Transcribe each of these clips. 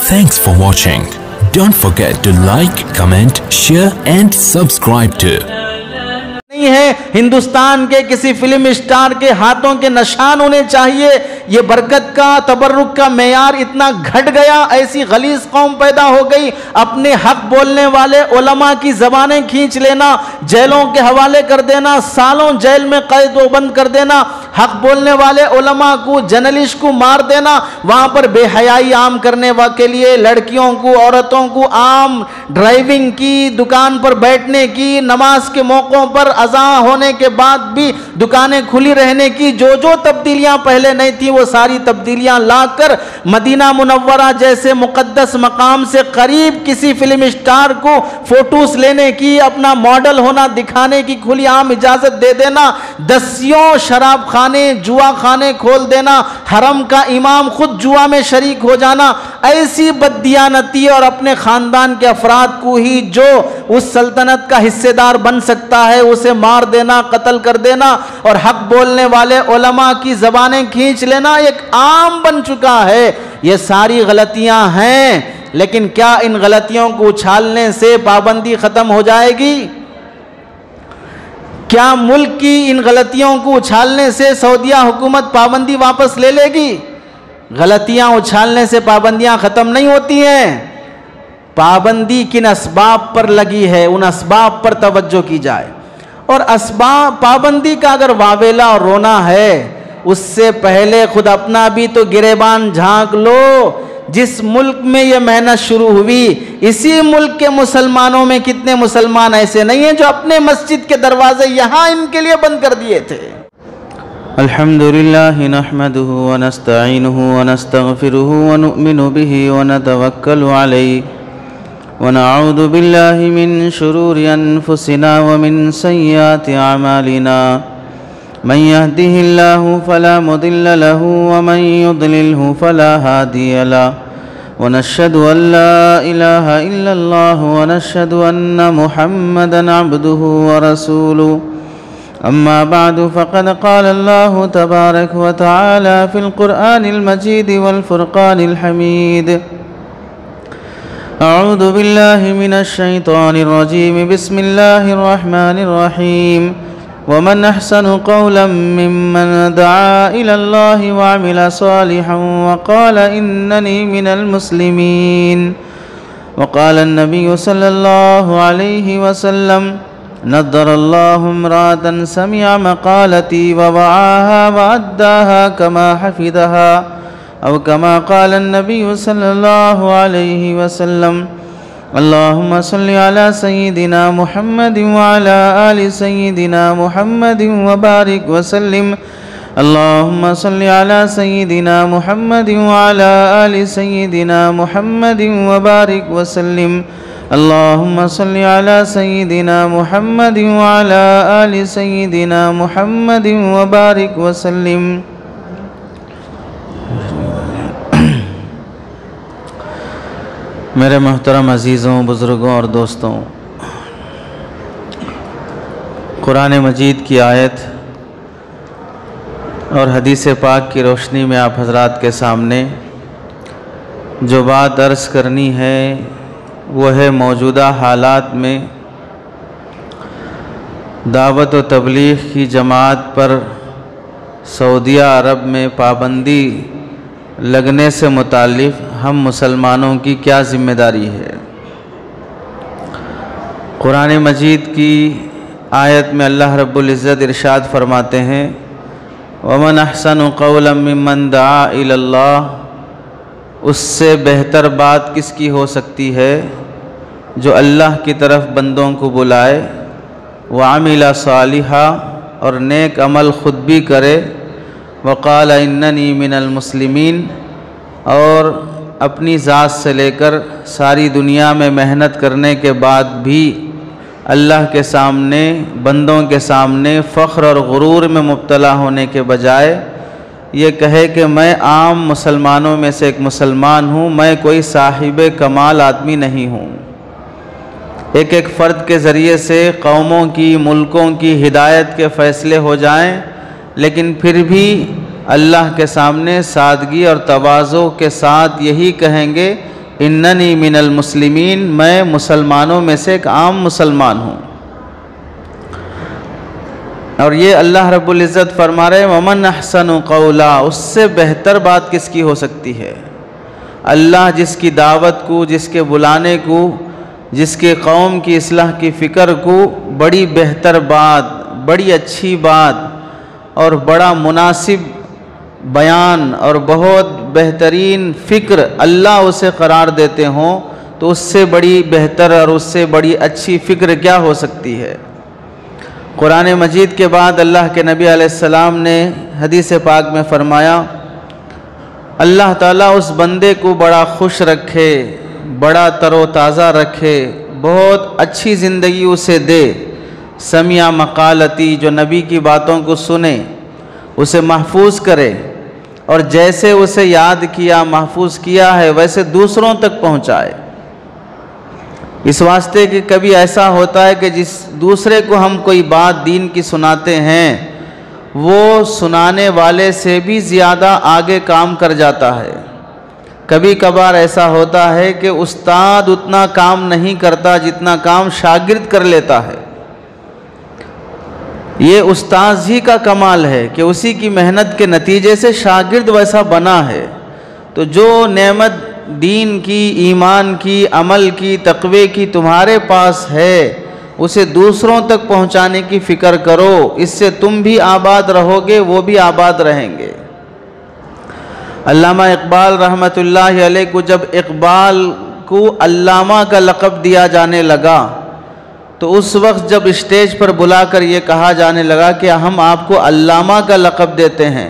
Thanks for watching. Don't forget to like, comment, share and subscribe to. نہیں ہے ہندوستان کے کسی فلم اسٹار کے ہاتھوں کے نشان ہونے چاہیے. یہ برکت کا تبرک کا معیار اتنا گھٹ گیا, ایسی غلیظ قوم پیدا ہو گئی. اپنے حق بولنے والے علماء کی زبانیں کھینچ لینا, جیلوں کے حوالے کر دینا, سالوں جیل میں قید و بند کر دینا, حق بولنے والے علماء کو جرنلسٹ کو مار دینا, وہاں پر بے حیائی عام کرنے کے لیے لڑکیوں کو عورتوں کو عام ڈرائیونگ کی, دکان پر بیٹھنے کی, نماز کے موقعوں پر اذان ہونے کے بعد بھی دکانیں کھلی رہنے کی, جو تبدیلیاں پہلے نہیں تھیں وہ ساری تبدیلیاں لا کر مدینہ منورہ جیسے مقدس مقام سے قریب کسی فلم اسٹار کو فوٹوز لینے کی, اپنا ماڈل ہونا دکھانے کی کھلی عام اجازت دے دینا, دسیوں شراب خانے جوا خانے کھول دینا, حرم کا امام خود جوا میں شریک ہو جانا, ایسی بددیانتی اور اپنے خاندان کے افراد کو ہی جو اس سلطنت کا حصے دار بن سکتا ہے اسے مار دینا, قتل کر دینا, اور حق بولنے والے علماء کی زبانیں کھینچ لینا ایک عام بن چکا ہے. یہ ساری غلطیاں ہیں, لیکن کیا ان غلطیوں کو اچھالنے سے پابندی ختم ہو جائے گی؟ کیا ملک کی ان غلطیوں کو اچھالنے سے سعودیہ حکومت پابندی واپس لے لے گی؟ غلطیاں اچھالنے سے پابندیاں ختم نہیں ہوتی ہیں. پابندی کن اسباب پر لگی ہے, ان اسباب پر توجہ کی جائے. اور اسباب پابندی کا اگر واویلا اور رونا ہے, اس سے پہلے خود اپنا بھی تو گریبان جھانک لو. جس ملک میں یہ محنت شروع ہوئی, اسی ملک کے مسلمانوں میں کتنے مسلمان ایسے نہیں ہیں جو اپنے مسجد کے دروازے یہاں ان کے لیے بند کر دیے تھے؟ الحمدللہ نحمدہ ونستعینہ ونستغفرہ ونؤمن بہ ونتوکل علیہ ونعوذ باللہ من شرور انفسنا ومن سیئات اعمالنا من يهده الله فلا مضل له ومن يضلله فلا هادي له ونشهد أن لا إله إلا الله ونشهد أن محمدا عبده ورسوله. أما بعد فقد قال الله تبارك وتعالى في القرآن المجيد والفرقان الحميد. أعوذ بالله من الشيطان الرجيم. بسم الله الرحمن الرحيم. ومن أحسن قولا ممن دعا إلى الله وعمل صالحا وقال إنني من المسلمين. وقال النبي صلى الله عليه وسلم نضر الله امرأة سمع مقالتي ووعاها وأداها كما حفظها أو كما قال النبي صلى الله عليه وسلم. اللهم صل على سيدنا محمد وعلى آل سيدنا محمد وبارك وسلم. اللهم صل على سيدنا محمد وعلى آل سيدنا محمد وبارك وسلم. اللهم صل على سيدنا محمد وعلى آل سيدنا محمد وبارك وسلم. میرے محترم عزیزوں, بزرگوں اور دوستوں, قرآن مجید کی آیت اور حدیث پاک کی روشنی میں آپ حضرات کے سامنے جو بات عرض کرنی ہے وہ ہے موجودہ حالات میں دعوت و تبلیغ کی جماعت پر سعودیہ عرب میں پابندی لگنے سے متعلق ہم مسلمانوں کی کیا ذمہ داری ہے. قرآن مجید کی آیت میں اللہ رب العزت ارشاد فرماتے ہیں وَمَنْ أَحْسَنُ قَوْلًا مِّمَّنْ دَعَا إِلَى اللَّهِ. اس سے بہتر بات کس کی ہو سکتی ہے جو اللہ کی طرف بندوں کو بلائے, وَعَمِلَ صَالِحًا, اور نیک عمل خود بھی کرے, وقال اننی من المسلمین, اور اپنی ذات سے لے کر ساری دنیا میں محنت کرنے کے بعد بھی اللہ کے سامنے بندوں کے سامنے فخر اور غرور میں مبتلا ہونے کے بجائے یہ کہے کہ میں عام مسلمانوں میں سے ایک مسلمان ہوں, میں کوئی صاحب کمال آدمی نہیں ہوں. ایک ایک فرد کے ذریعے سے قوموں کی, ملکوں کی ہدایت کے فیصلے ہو جائیں, لیکن پھر بھی اللہ کے سامنے سادگی اور تواضع کے ساتھ یہی کہیں گے اننی من المسلمین، میں مسلمانوں میں سے ایک عام مسلمان ہوں۔ اور یہ اللہ رب العزت فرما رہے ومن احسن قولا، اس سے بہتر بات کس کی ہو سکتی ہے؟ اللہ جس کی دعوت کو، جس کے بلانے کو، جس کے قوم کی اصلاح کی فکر کو بڑی بہتر بات، بڑی اچھی بات اور بڑا مناسب بیان اور بہت بہترین فکر اللہ اسے قرار دیتے ہوں، تو اس سے بڑی بہتر اور اس سے بڑی اچھی فکر کیا ہو سکتی ہے؟ قرآن مجید کے بعد اللہ کے نبی علیہ السلام نے حدیث پاک میں فرمایا اللہ تعالیٰ اس بندے کو بڑا خوش رکھے، بڑا تر و تازہ رکھے، بہت اچھی زندگی اسے دے، سمع مقالتی، جو نبی کی باتوں کو سنے، اسے محفوظ کرے، اور جیسے اسے یاد کیا، محفوظ کیا ہے، ویسے دوسروں تک پہنچائے۔ اس واسطے کہ کبھی ایسا ہوتا ہے کہ جس دوسرے کو ہم کوئی بات دین کی سناتے ہیں، وہ سنانے والے سے بھی زیادہ آگے کام کر جاتا ہے۔ کبھی کبھار ایسا ہوتا ہے کہ استاد اتنا کام نہیں کرتا جتنا کام شاگرد کر لیتا ہے۔ یہ استاذ ہی کا کمال ہے کہ اسی کی محنت کے نتیجے سے شاگرد ویسا بنا ہے۔ تو جو نعمت دین کی، ایمان کی، عمل کی، تقوی کی تمہارے پاس ہے، اسے دوسروں تک پہنچانے کی فکر کرو، اس سے تم بھی آباد رہو گے، وہ بھی آباد رہیں گے۔ علامہ اقبال رحمۃ اللہ علیہ کو جب اقبال کو علامہ کا لقب دیا جانے لگا، تو اس وقت جب اسٹیج پر بلا کر یہ کہا جانے لگا کہ ہم آپ کو علامہ کا لقب دیتے ہیں،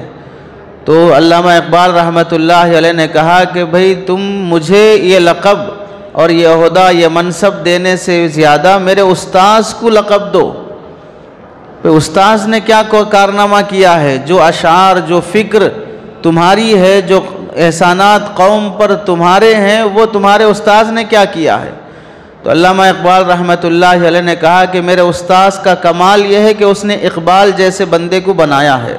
تو علامہ اقبال رحمۃ اللہ علیہ نے کہا کہ بھئی تم مجھے یہ لقب اور یہ عہدہ، یہ منصب دینے سے زیادہ میرے استاذ کو لقب دو۔ استاذ نے کیا کارنامہ کیا ہے؟ جو اشعار، جو فکر تمہاری ہے، جو احسانات قوم پر تمہارے ہیں، وہ تمہارے استاذ نے کیا کیا ہے؟ تو علامہ اقبال رحمۃ اللہ علیہ نے کہا کہ میرے استاذ کا کمال یہ ہے کہ اس نے اقبال جیسے بندے کو بنایا ہے،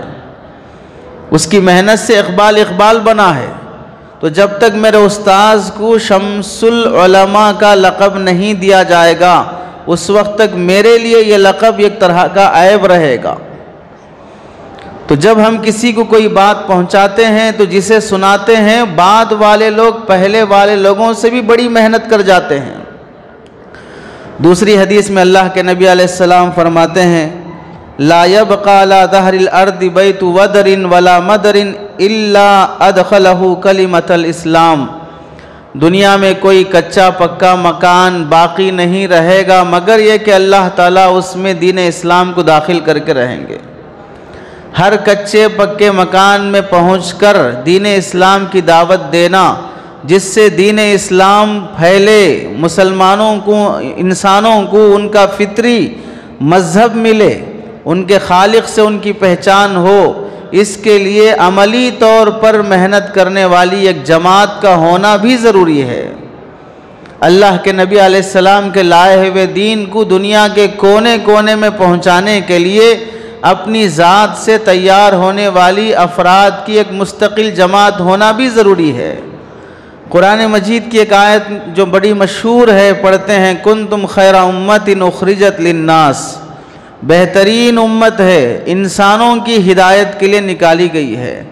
اس کی محنت سے اقبال بنا ہے۔ تو جب تک میرے استاذ کو شمس العلماء کا لقب نہیں دیا جائے گا، اس وقت تک میرے لیے یہ لقب ایک طرح کا عیب رہے گا۔ تو جب ہم کسی کو کوئی بات پہنچاتے ہیں تو جسے سناتے ہیں، بعد والے لوگ پہلے والے لوگوں سے بھی بڑی محنت کر جاتے ہیں۔ دوسری حدیث میں اللہ کے نبی علیہ السلام فرماتے ہیں لا يبقى على ظهر الارض بيت ودر ولا مدر الا ادخله کلمۃ الاسلام، دنیا میں کوئی کچا پکا مکان باقی نہیں رہے گا مگر یہ کہ اللہ تعالیٰ اس میں دین اسلام کو داخل کر کے رہیں گے۔ ہر کچے پکے مکان میں پہنچ کر دین اسلام کی دعوت دینا، جس سے دین اسلام پھیلے، مسلمانوں کو، انسانوں کو ان کا فطری مذہب ملے، ان کے خالق سے ان کی پہچان ہو، اس کے لیے عملی طور پر محنت کرنے والی ایک جماعت کا ہونا بھی ضروری ہے۔ اللہ کے نبی علیہ السلام کے لائے ہوئے دین کو دنیا کے کونے کونے میں پہنچانے کے لیے اپنی ذات سے تیار ہونے والی افراد کی ایک مستقل جماعت ہونا بھی ضروری ہے۔ قرآن مجید کی ایک آیت جو بڑی مشہور ہے، پڑھتے ہیں کنتم خیر امت اخرجت للناس، بہترین امت ہے، انسانوں کی ہدایت کے لیے نکالی گئی ہے۔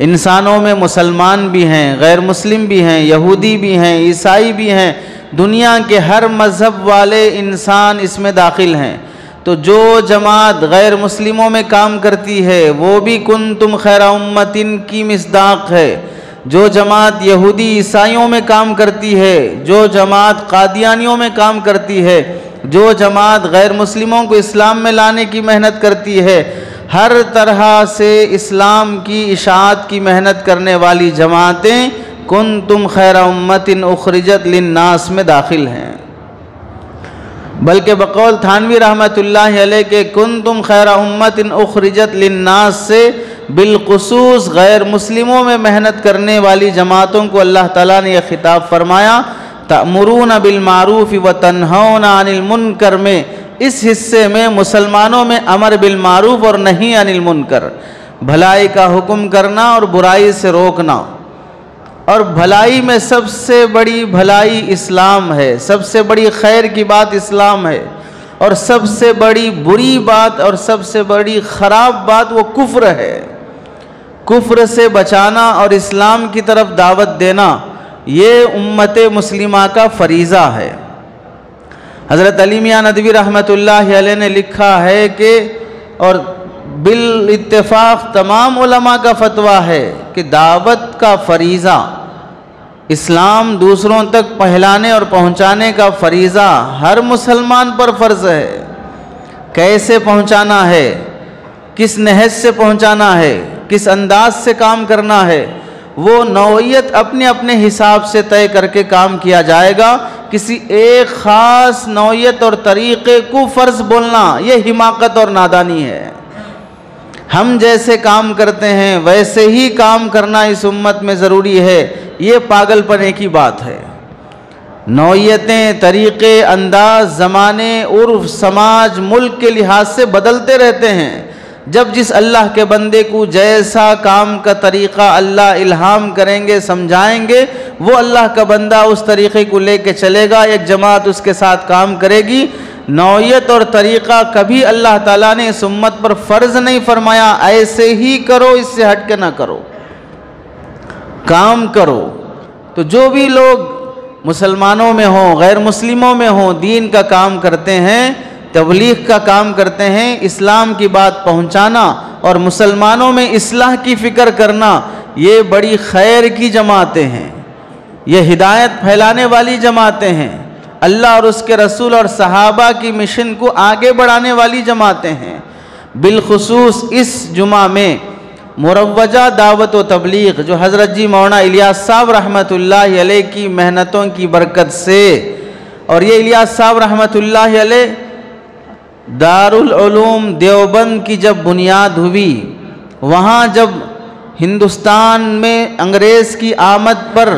انسانوں میں مسلمان بھی ہیں، غیر مسلم بھی ہیں، یہودی بھی ہیں، عیسائی بھی ہیں، دنیا کے ہر مذہب والے انسان اس میں داخل ہیں۔ تو جو جماعت غیر مسلموں میں کام کرتی ہے وہ بھی کنتم خیر امت کی مصداق ہے۔ جو جماعت یہودی عیسائیوں میں کام کرتی ہے، جو جماعت قادیانیوں میں کام کرتی ہے، جو جماعت غیر مسلموں کو اسلام میں لانے کی محنت کرتی ہے، ہر طرح سے اسلام کی اشاعت کی محنت کرنے والی جماعتیں کنتم خیر امت اخرجت للناس میں داخل ہیں۔ بلکہ بقول تھانوی رحمۃ اللہ علیہ کے کنتم خیر امت اخرجت للناس سے بالخصوص غیر مسلموں میں محنت کرنے والی جماعتوں کو اللہ تعالیٰ نے یہ خطاب فرمایا تأمرون بالمعروف وتنہون عن المنکر میں، اس حصے میں مسلمانوں میں امر بالمعروف اور نہی عن المنکر، بھلائی کا حکم کرنا اور برائی سے روکنا۔ اور بھلائی میں سب سے بڑی بھلائی اسلام ہے، سب سے بڑی خیر کی بات اسلام ہے، اور سب سے بڑی بری بات اور سب سے بڑی خراب بات وہ کفر ہے۔ کفر سے بچانا اور اسلام کی طرف دعوت دینا یہ امت مسلمہ کا فریضہ ہے۔ حضرت علی میاں ندوی رحمۃ اللہ علیہ نے لکھا ہے کہ، اور بالاتفاق تمام علماء کا فتویٰ ہے کہ دعوت کا فریضہ، اسلام دوسروں تک پھیلانے اور پہنچانے کا فریضہ ہر مسلمان پر فرض ہے۔ کیسے پہنچانا ہے، کس نہج سے پہنچانا ہے، کس انداز سے کام کرنا ہے، وہ نوعیت اپنے اپنے حساب سے طے کر کے کام کیا جائے گا۔ کسی ایک خاص نوعیت اور طریقے کو فرض بولنا یہ حماقت اور نادانی ہے۔ ہم جیسے کام کرتے ہیں ویسے ہی کام کرنا اس امت میں ضروری ہے، یہ پاگل پنے کی بات ہے۔ نوعیتیں، طریقے، انداز، زمانے، عرف، سماج، ملک کے لحاظ سے بدلتے رہتے ہیں۔ جب جس اللہ کے بندے کو جیسا کام کا طریقہ اللہ الہام کریں گے، سمجھائیں گے، وہ اللہ کا بندہ اس طریقے کو لے کے چلے گا، ایک جماعت اس کے ساتھ کام کرے گی۔ نوعیت اور طریقہ کبھی اللہ تعالیٰ نے اس امت پر فرض نہیں فرمایا، ایسے ہی کرو، اس سے ہٹ کے نہ کرو، کام کرو۔ تو جو بھی لوگ مسلمانوں میں ہوں، غیر مسلموں میں ہوں، دین کا کام کرتے ہیں، تبلیغ کا کام کرتے ہیں، اسلام کی بات پہنچانا اور مسلمانوں میں اصلاح کی فکر کرنا، یہ بڑی خیر کی جماعتیں ہیں، یہ ہدایت پھیلانے والی جماعتیں ہیں، اللہ اور اس کے رسول اور صحابہ کی مشن کو آگے بڑھانے والی جماعتیں ہیں۔ بالخصوص اس جمعہ میں مروجہ دعوت و تبلیغ جو حضرت جی مولانا الیاس صاحب رحمۃ اللہ علیہ کی محنتوں کی برکت سے، اور یہ الیاس صاحب رحمۃ اللہ علیہ دارالعلوم دیوبند کی جب بنیاد ہوئی، وہاں جب ہندوستان میں انگریز کی آمد پر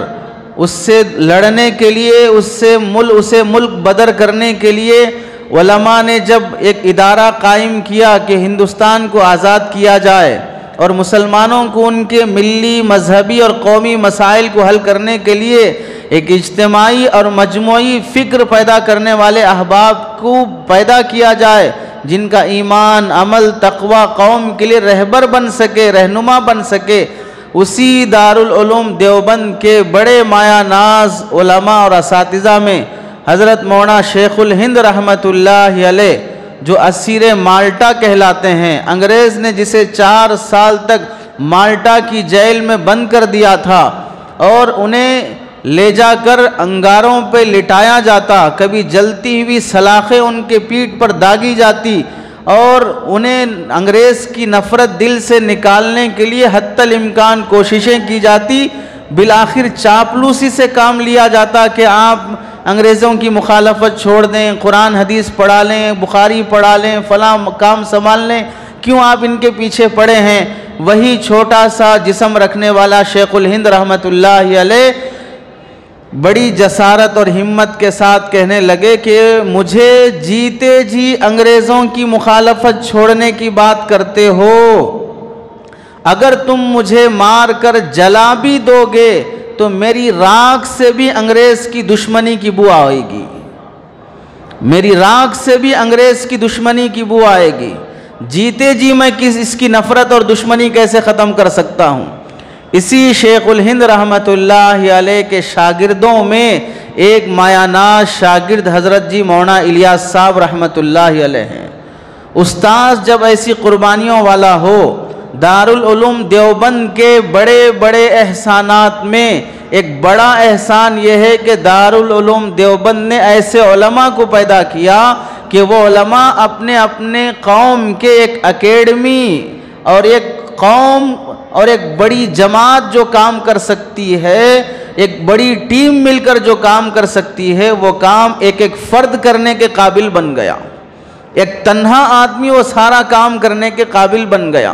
اس سے لڑنے کے لیے، اسے ملک بدر کرنے کے لیے علماء نے جب ایک ادارہ قائم کیا کہ ہندوستان کو آزاد کیا جائے اور مسلمانوں کو ان کے ملی، مذہبی اور قومی مسائل کو حل کرنے کے لیے ایک اجتماعی اور مجموعی فکر پیدا کرنے والے احباب کو پیدا کیا جائے، جن کا ایمان، عمل، تقوی قوم کے لیے رہبر بن سکے، رہنما بن سکے، اسی دارالعلوم دیوبند کے بڑے مایہ ناز علماء اور اساتذہ میں حضرت مولانا شیخ الہند رحمۃ اللہ علیہ جو اسیر مالٹا کہلاتے ہیں، انگریز نے جسے 4 سال تک مالٹا کی جیل میں بند کر دیا تھا اور انہیں لے جا کر انگاروں پہ لٹایا جاتا، کبھی جلتی ہوئی سلاخیں ان کے پیٹھ پر داغی جاتی اور انہیں انگریز کی نفرت دل سے نکالنے کے لیے حتی الامکان کوششیں کی جاتی، بالآخر چاپلوسی سے کام لیا جاتا کہ آپ انگریزوں کی مخالفت چھوڑ دیں، قرآن حدیث پڑھا لیں، بخاری پڑھا لیں، فلاں کام سنبھال لیں، کیوں آپ ان کے پیچھے پڑے ہیں؟ وہی چھوٹا سا جسم رکھنے والا شیخ الہند رحمۃ اللہ علیہ بڑی جسارت اور ہمت کے ساتھ کہنے لگے کہ مجھے جیتے جی انگریزوں کی مخالفت چھوڑنے کی بات کرتے ہو، اگر تم مجھے مار کر جلا بھی دو گے تو میری راکھ سے بھی انگریز کی دشمنی کی بو آئے گی، میری راکھ سے بھی انگریز کی دشمنی کی بو آئے گی، جیتے جی میں اس کی نفرت اور دشمنی کیسے ختم کر سکتا ہوں؟ اسی شیخ الہند رحمۃ اللہ علیہ کے شاگردوں میں ایک مایہ ناز شاگرد حضرت جی مولانا الیاس صاحب رحمۃ اللہ علیہ ہیں۔ استاذ جب ایسی قربانیوں والا ہو، دارالعلوم دیوبند کے بڑے بڑے احسانات میں ایک بڑا احسان یہ ہے کہ دارالعلوم دیوبند نے ایسے علماء کو پیدا کیا کہ وہ علماء اپنے اپنے قوم کے ایک اکیڈمی اور ایک قوم اور ایک بڑی جماعت جو کام کر سکتی ہے، ایک بڑی ٹیم مل کر جو کام کر سکتی ہے، وہ کام ایک ایک فرد کرنے کے قابل بن گیا، ایک تنہا آدمی وہ سارا کام کرنے کے قابل بن گیا۔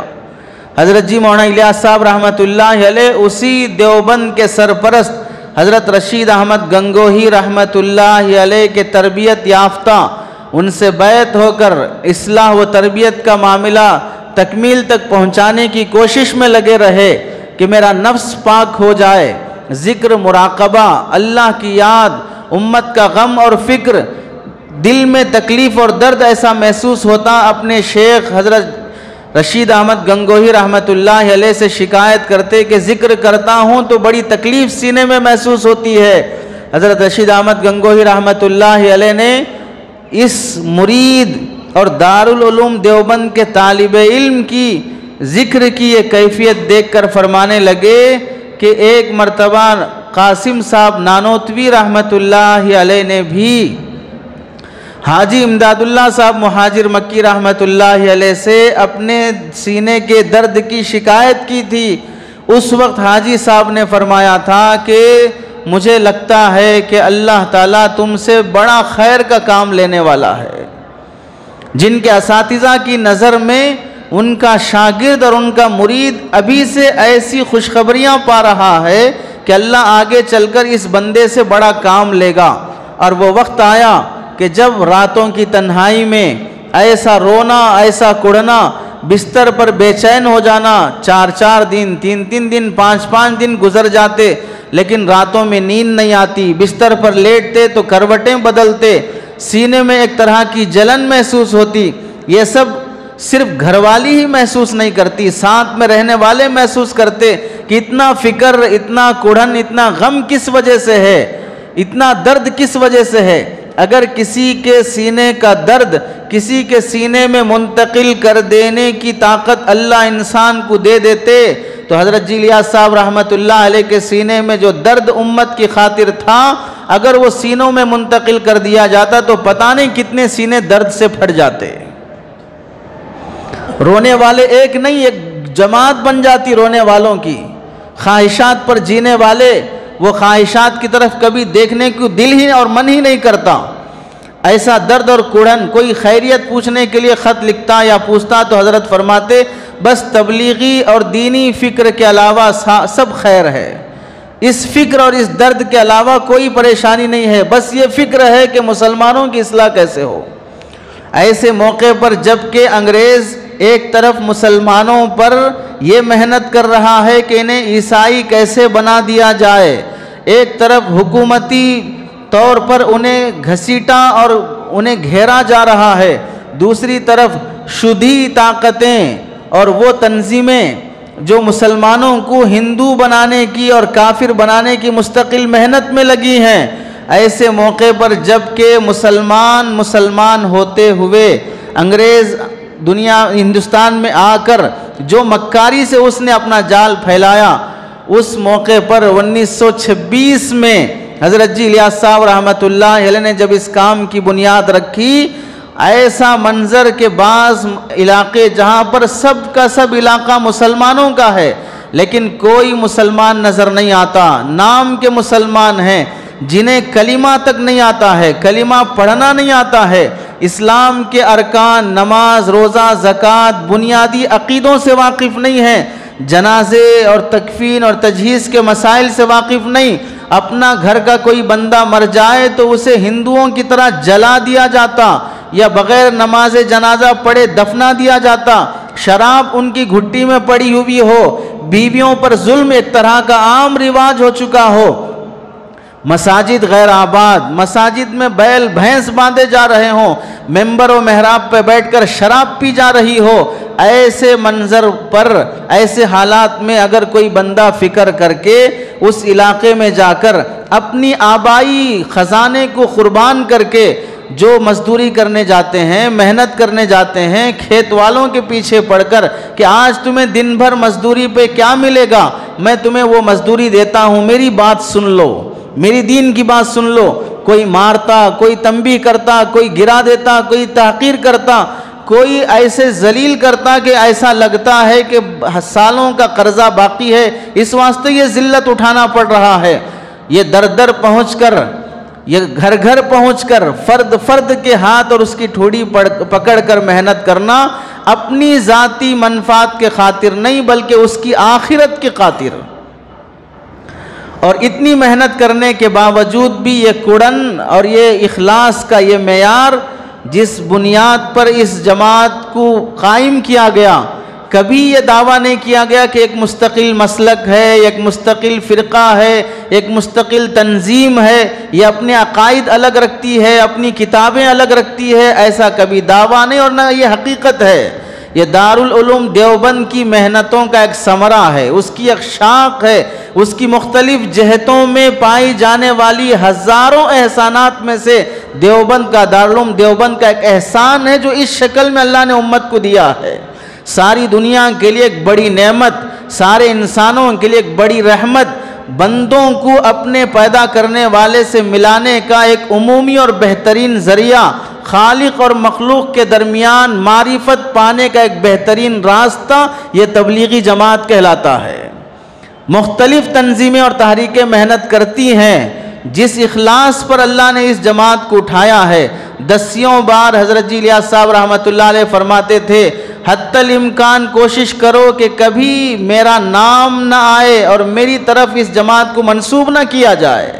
حضرت جی مولانا الیاس صاحب رحمۃ اللہ علیہ اسی دیوبند کے سرپرست حضرت رشید احمد گنگوہی رحمۃ اللہ علیہ کے تربیت یافتہ، ان سے بیعت ہو کر اصلاح و تربیت کا معاملہ تکمیل تک پہنچانے کی کوشش میں لگے رہے کہ میرا نفس پاک ہو جائے ذکر مراقبہ، اللہ کی یاد، امت کا غم اور فکر، دل میں تکلیف اور درد ایسا محسوس ہوتا۔ اپنے شیخ حضرت رشید احمد گنگوہی رحمۃ اللہ علیہ سے شکایت کرتے کہ ذکر کرتا ہوں تو بڑی تکلیف سینے میں محسوس ہوتی ہے۔ حضرت رشید احمد گنگوہی رحمۃ اللہ علیہ نے اس مرید اور دارالعلوم دیوبند کے طالب علم کی ذکر کی یہ کیفیت دیکھ کر فرمانے لگے کہ ایک مرتبہ قاسم صاحب نانوتوی رحمۃ اللہ علیہ نے بھی حاجی امداد اللہ صاحب مہاجر مکی رحمۃ اللہ علیہ سے اپنے سینے کے درد کی شکایت کی تھی۔ اس وقت حاجی صاحب نے فرمایا تھا کہ مجھے لگتا ہے کہ اللہ تعالیٰ تم سے بڑا خیر کا کام لینے والا ہے۔ جن کے اساتذہ کی نظر میں ان کا شاگرد اور ان کا مرید ابھی سے ایسی خوشخبریاں پا رہا ہے کہ اللہ آگے چل کر اس بندے سے بڑا کام لے گا۔ اور وہ وقت آیا کہ جب راتوں کی تنہائی میں ایسا رونا، ایسا کڑنا، بستر پر بے چین ہو جانا، 4 دن، 3 دن، 5 دن گزر جاتے لیکن راتوں میں نیند نہیں آتی، بستر پر لیٹتے تو کروٹیں بدلتے، سینے میں ایک طرح کی جلن محسوس ہوتی۔ یہ سب صرف گھر والی ہی محسوس نہیں کرتی، ساتھ میں رہنے والے محسوس کرتے کہ اتنا فکر، اتنا کڑھن، اتنا غم کس وجہ سے ہے، اتنا درد کس وجہ سے ہے۔ اگر کسی کے سینے کا درد کسی کے سینے میں منتقل کر دینے کی طاقت اللہ انسان کو دے دیتے تو حضرت جی الیاس صاحب رحمۃ اللہ علیہ کے سینے میں جو درد امت کی خاطر تھا، اگر وہ سینوں میں منتقل کر دیا جاتا تو پتہ نہیں کتنے سینے درد سے پھٹ جاتے۔ رونے والے ایک نہیں، ایک جماعت بن جاتی رونے والوں کی۔ خواہشات پر جینے والے وہ خواہشات کی طرف کبھی دیکھنے کو دل ہی اور من ہی نہیں کرتا۔ ایسا درد اور کڑھن، کوئی خیریت پوچھنے کے لیے خط لکھتا یا پوچھتا تو حضرت فرماتے بس تبلیغی اور دینی فکر کے علاوہ سب خیر ہے، اس فکر اور اس درد کے علاوہ کوئی پریشانی نہیں ہے، بس یہ فکر ہے کہ مسلمانوں کی اصلاح کیسے ہو۔ ایسے موقع پر جب کہ انگریز ایک طرف مسلمانوں پر یہ محنت کر رہا ہے کہ انہیں عیسائی کیسے بنا دیا جائے، ایک طرف حکومتی طور پر انہیں گھسیٹا اور انہیں گھیرا جا رہا ہے، دوسری طرف شدھی طاقتیں اور وہ تنظیمیں جو مسلمانوں کو ہندو بنانے کی اور کافر بنانے کی مستقل محنت میں لگی ہیں۔ ایسے موقع پر جب کہ مسلمان ہوتے ہوئے انگریز ہندوستان میں آ کر جو مکاری سے اس نے اپنا جال پھیلایا، اس موقع پر 1926 میں حضرت جی الیاس صاحب رحمۃ اللہ علیہ نے جب اس کام کی بنیاد رکھی، ایسا منظر کے بعض علاقے جہاں پر سب کا سب علاقہ مسلمانوں کا ہے لیکن کوئی مسلمان نظر نہیں آتا، نام کے مسلمان ہیں جنہیں کلمہ تک نہیں آتا ہے، کلمہ پڑھنا نہیں آتا ہے، اسلام کے ارکان، نماز، روزہ، زکوٰۃ، بنیادی عقیدوں سے واقف نہیں ہیں، جنازے اور تکفین اور تجہیز کے مسائل سے واقف نہیں، اپنا گھر کا کوئی بندہ مر جائے تو اسے ہندوؤں کی طرح جلا دیا جاتا یا بغیر نماز جنازہ پڑھے دفنا دیا جاتا، شراب ان کی گھٹی میں پڑی ہوئی ہو، بیویوں پر ظلم ایک طرح کا عام رواج ہو چکا ہو، مساجد غیر آباد، مساجد میں بیل بھینس باندھے جا رہے ہوں، ممبر و محراب پہ بیٹھ کر شراب پی جا رہی ہو، ایسے منظر پر، ایسے حالات میں اگر کوئی بندہ فکر کر کے اس علاقے میں جا کر اپنی آبائی خزانے کو قربان کر کے جو مزدوری کرنے جاتے ہیں، محنت کرنے جاتے ہیں، کھیت والوں کے پیچھے پڑ کر کہ آج تمہیں دن بھر مزدوری پہ کیا ملے گا، میں تمہیں وہ مزدوری دیتا ہوں، میری بات سن لو، میری دین کی بات سن لو، کوئی مارتا، کوئی تنبیہ کرتا، کوئی گرا دیتا، کوئی تحقیر کرتا، کوئی ایسے ذلیل کرتا کہ ایسا لگتا ہے کہ سالوں کا قرضہ باقی ہے، اس واسطے یہ ذلت اٹھانا پڑ رہا ہے۔ یہ در در پہنچ کر، یہ گھر گھر پہنچ کر فرد فرد کے ہاتھ اور اس کی ٹھوڑی پکڑ کر محنت کرنا اپنی ذاتی منفعت کے خاطر نہیں بلکہ اس کی آخرت کی خاطر، اور اتنی محنت کرنے کے باوجود بھی یہ کڑن اور یہ اخلاص کا یہ معیار جس بنیاد پر اس جماعت کو قائم کیا گیا، کبھی یہ دعویٰ نہیں کیا گیا کہ ایک مستقل مسلک ہے، ایک مستقل فرقہ ہے، ایک مستقل تنظیم ہے، یہ اپنے عقائد الگ رکھتی ہے، اپنی کتابیں الگ رکھتی ہے، ایسا کبھی دعویٰ نہیں اور نہ یہ حقیقت ہے۔ یہ دارالعلوم دیوبند کی محنتوں کا ایک ثمرہ ہے، اس کی ایک شاخ ہے، اس کی مختلف جہتوں میں پائی جانے والی ہزاروں احسانات میں سے دیوبند کا، دارالعلوم دیوبند کا ایک احسان ہے جو اس شکل میں اللہ نے امت کو دیا ہے۔ ساری دنیا کے لیے ایک بڑی نعمت، سارے انسانوں کے لیے ایک بڑی رحمت، بندوں کو اپنے پیدا کرنے والے سے ملانے کا ایک عمومی اور بہترین ذریعہ، خالق اور مخلوق کے درمیان معرفت پانے کا ایک بہترین راستہ، یہ تبلیغی جماعت کہلاتا ہے۔ مختلف تنظیمیں اور تحریکیں محنت کرتی ہیں، جس اخلاص پر اللہ نے اس جماعت کو اٹھایا ہے۔ دسیوں بار حضرت جی الیاس صاحب رحمۃ اللہ علیہ فرماتے تھے، حتی الامکان کوشش کرو کہ کبھی میرا نام نہ آئے اور میری طرف اس جماعت کو منسوب نہ کیا جائے۔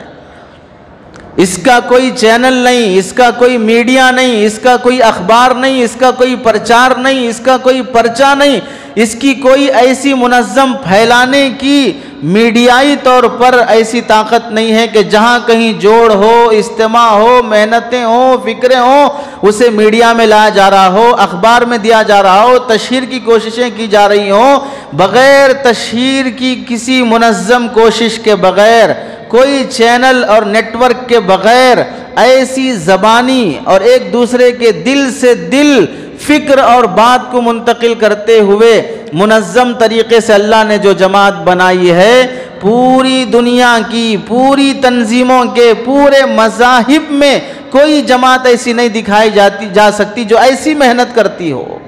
اس کا کوئی چینل نہیں، اس کا کوئی میڈیا نہیں، اس کا کوئی اخبار نہیں، اس کا کوئی پرچار نہیں، اس کا کوئی پرچہ نہیں، اس کی کوئی ایسی منظم پھیلانے کی میڈیائی طور پر ایسی طاقت نہیں ہے کہ جہاں کہیں جوڑ ہو، اجتماع ہو، محنتیں ہوں، فکریں ہوں، اسے میڈیا میں لایا جا رہا ہو، اخبار میں دیا جا رہا ہو، تشہیر کی کوششیں کی جا رہی ہوں۔ بغیر تشہیر کی کسی منظم کوشش کے بغیر، کوئی چینل اور نیٹ ورک کے بغیر، ایسی زبانی اور ایک دوسرے کے دل سے دل فکر اور بات کو منتقل کرتے ہوئے منظم طریقے سے اللہ نے جو جماعت بنائی ہے، پوری دنیا کی پوری تنظیموں کے پورے مذاہب میں کوئی جماعت ایسی نہیں دکھائی جا سکتی جو ایسی محنت کرتی ہو،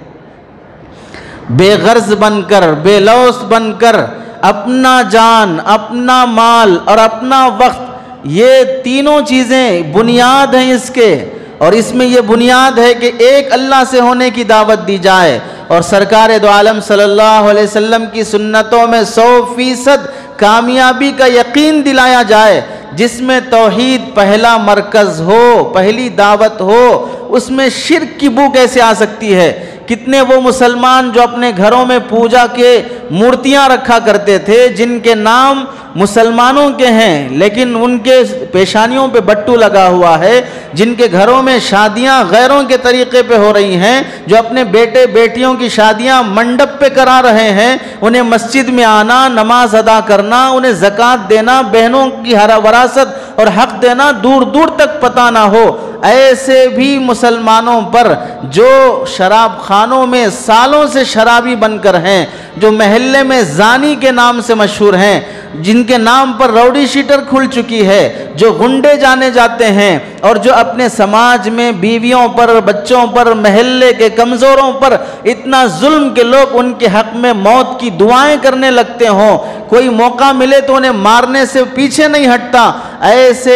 بے غرض بن کر، بے لوث بن کر، اپنا جان، اپنا مال اور اپنا وقت، یہ تینوں چیزیں بنیاد ہیں اس کے، اور اس میں یہ بنیاد ہے کہ ایک اللہ سے ہونے کی دعوت دی جائے اور سرکار دو عالم صلی اللہ علیہ وسلم کی سنتوں میں 100% کامیابی کا یقین دلایا جائے، جس میں توحید پہلا مرکز ہو، پہلی دعوت ہو۔ اس میں شرک کی بو کیسے آ سکتی ہے؟ کتنے وہ مسلمان جو اپنے گھروں میں پوجا کے مورتیاں رکھا کرتے تھے، جن کے نام مسلمانوں کے ہیں لیکن ان کے پیشانیوں پہ بٹو لگا ہوا ہے، جن کے گھروں میں شادیاں غیروں کے طریقے پہ ہو رہی ہیں، جو اپنے بیٹے بیٹیوں کی شادیاں منڈپ پہ کرا رہے ہیں، انہیں مسجد میں آنا، نماز ادا کرنا، انہیں زکوٰۃ دینا، بہنوں کی وراثت اور حق دینا دور دور تک پتہ نہ ہو، ایسے بھی مسلمانوں پر جو شراب خانوں میں سالوں سے شرابی بن کر ہیں، جو محلے میں زانی کے نام سے مشہور ہیں، جن کے نام پر راؤڈی شیٹر کھل چکی ہے، جو غنڈے جانے جاتے ہیں، اور جو اپنے سماج میں بیویوں پر، بچوں پر، محلے کے کمزوروں پر اتنا ظلم کہ لوگ ان کے حق میں موت کی دعائیں کرنے لگتے ہوں، کوئی موقع ملے تو انہیں مارنے سے پیچھے نہیں ہٹتا، ایسے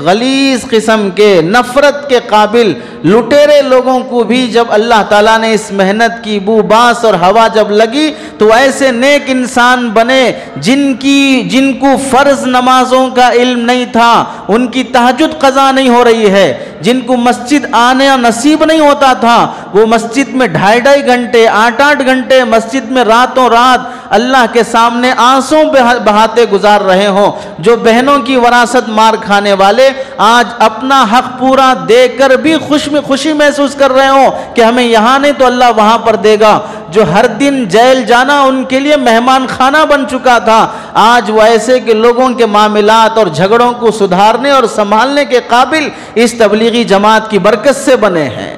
غلیظ قسم کے نفرت کے قابل لٹیرے لوگوں کو بھی جب اللہ تعالیٰ نے اس محنت کی بو باس اور ہوا جب لگی تو ایسے نیک انسان بنے جن کو فرض نمازوں کا علم نہیں تھا، ان کی تہجد قضا نہیں ہو رہی ہے، جن کو مسجد آنے نصیب نہیں ہوتا تھا، وہ مسجد میں 2.5 گھنٹے 8 گھنٹے مسجد میں راتوں رات اللہ کے سامنے آنسوں بہاتے گزار رہے ہوں، جو بہنوں کی وراثت مار کھانے والے آج اپنا حق پورا دے کر بھی خوشی محسوس کر رہے ہوں کہ ہمیں یہاں نہیں تو اللہ وہاں پر دے گا، جو ہر دن جیل جانا ان کے لیے مہمان خانہ بن چکا تھا، آج وہ ایسے کہ لوگوں کے معاملات اور جھگڑوں کو سدھارنے اور سنبھالنے کے قابل اس تبلیغی جماعت کی برکت سے بنے ہیں۔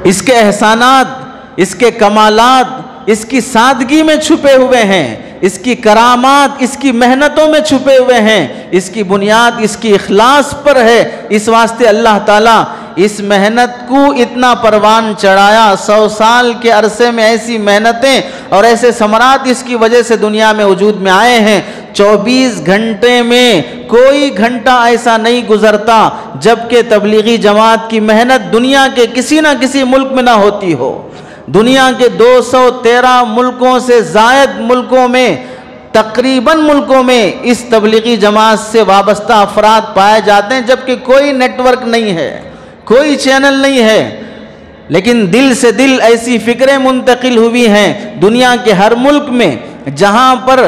اس کے احسانات، اس کے کمالات اس کی سادگی میں چھپے ہوئے ہیں، اس کی کرامات اس کی محنتوں میں چھپے ہوئے ہیں، اس کی بنیاد اس کی اخلاص پر ہے۔ اس واسطے اللہ تعالیٰ اس محنت کو اتنا پروان چڑھایا، 100 سال کے عرصے میں ایسی محنتیں اور ایسے ثمرات اس کی وجہ سے دنیا میں وجود میں آئے ہیں۔ 24 گھنٹے میں کوئی گھنٹہ ایسا نہیں گزرتا جبکہ تبلیغی جماعت کی محنت دنیا کے کسی نہ کسی ملک میں نہ ہوتی ہو۔ دنیا کے 213 ملکوں سے زائد ملکوں میں، تقریباً ملکوں میں اس تبلیغی جماعت سے وابستہ افراد پائے جاتے ہیں، جبکہ کوئی نیٹ ورک نہیں ہے، کوئی چینل نہیں ہے، لیکن دل سے دل ایسی فکریں منتقل ہوئی ہیں دنیا کے ہر ملک میں، جہاں پر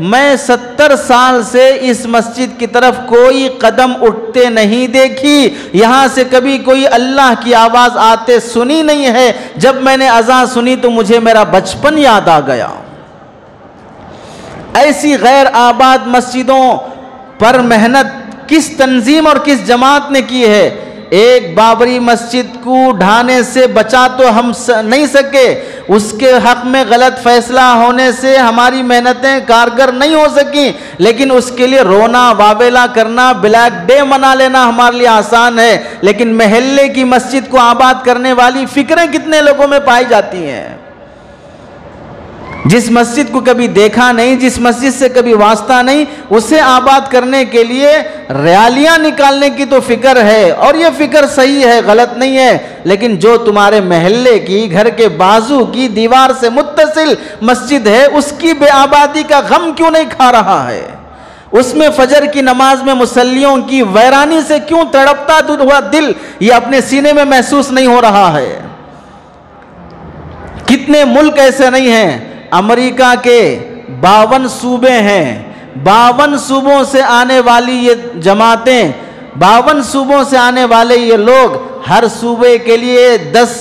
میں 70 سال سے اس مسجد کی طرف کوئی قدم اٹھتے نہیں دیکھی، یہاں سے کبھی کوئی اللہ کی آواز آتے سنی نہیں ہے۔ جب میں نے اذان سنی تو مجھے میرا بچپن یاد آ گیا۔ ایسی غیر آباد مسجدوں پر محنت کس تنظیم اور کس جماعت نے کی ہے؟ ایک بابری مسجد کو ڈھانے سے بچا تو ہم نہیں سکے، اس کے حق میں غلط فیصلہ ہونے سے ہماری محنتیں کارگر نہیں ہو سکیں، لیکن اس کے لیے رونا واویلا کرنا، بلیک ڈے منا لینا ہمارے لیے آسان ہے، لیکن محلے کی مسجد کو آباد کرنے والی فکریں کتنے لوگوں میں پائی جاتی ہیں؟ جس مسجد کو کبھی دیکھا نہیں، جس مسجد سے کبھی واسطہ نہیں، اسے آباد کرنے کے لیے ریالیاں نکالنے کی تو فکر ہے، اور یہ فکر صحیح ہے، غلط نہیں ہے، لیکن جو تمہارے محلے کی گھر کے بازو کی دیوار سے متصل مسجد ہے، اس کی بے آبادی کا غم کیوں نہیں کھا رہا ہے؟ اس میں فجر کی نماز میں مصلیوں کی ویرانی سے کیوں تڑپتا ہوا دل یہ اپنے سینے میں محسوس نہیں ہو رہا ہے؟ کتنے ملک ایسے نہیں ہیں؟ امریکہ کے 52 صوبے ہیں، 52 صوبوں سے آنے والی یہ جماعتیں، 52 صوبوں سے آنے والے یہ لوگ ہر صوبے کے لیے 10